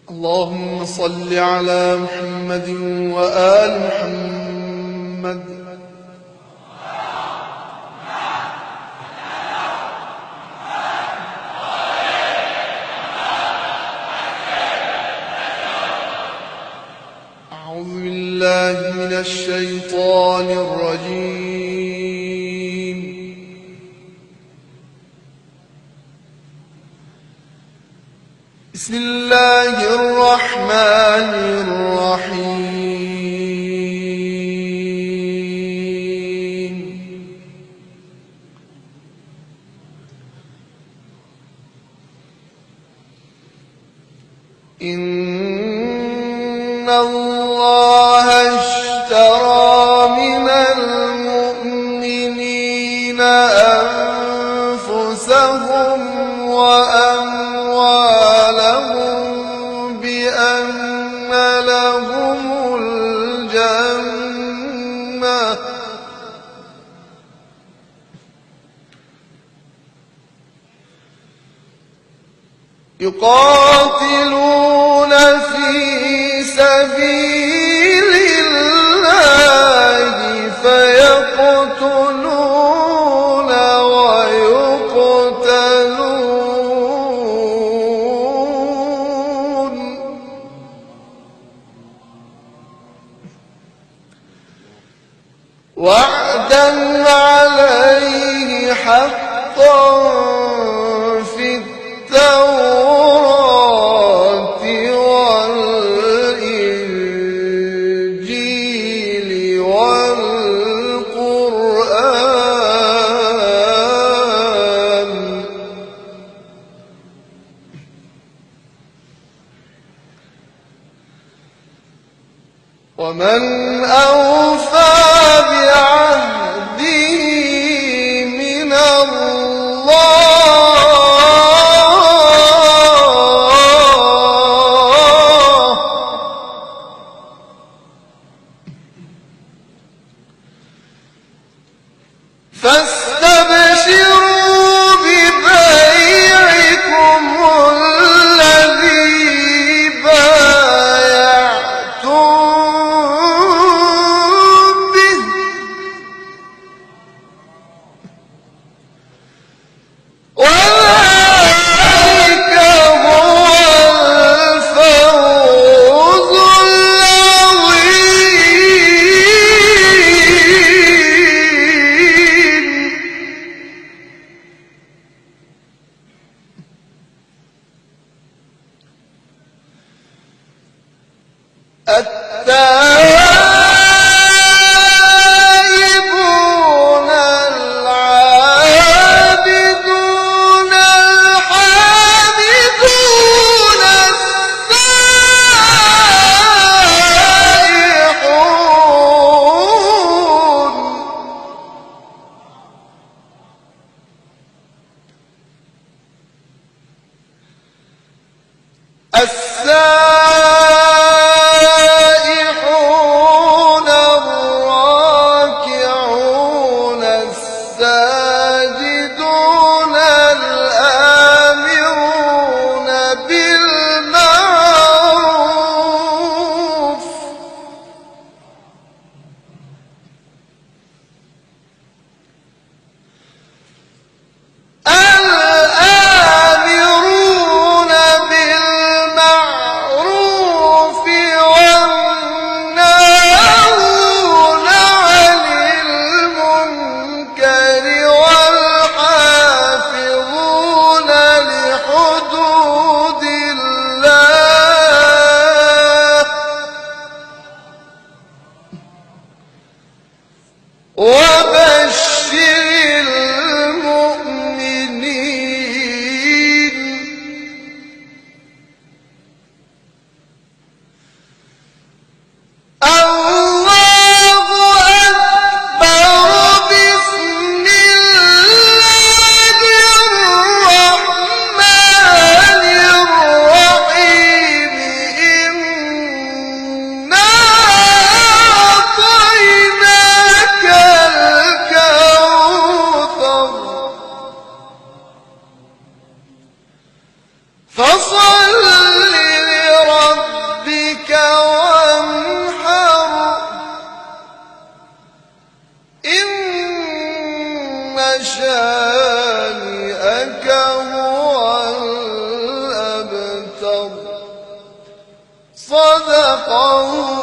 اللهم صل على محمد وآل محمد. أعوذ بالله من الشيطان الرجيم. بسم الله الرحمن الرحيم. إن الله اشترى من المؤمنين أنفسهم وأموالهم بأن لهم الجنة يقاتلون في سبيل الله فيقتلون ويقتلون وعدا عليه حقا في التوراة والإنجيل والقرآن ومن أوفى بعهده من الله فاستبشروا ببيعكم الذي بايعتم به وذلك هو الفوز العظيم. التائبون العابدون الحامدون السائحون الراكعون الساجدون الآمرون بالمعروف الآمرون بالمعروف شانئك هو الأبتر. صدق الله.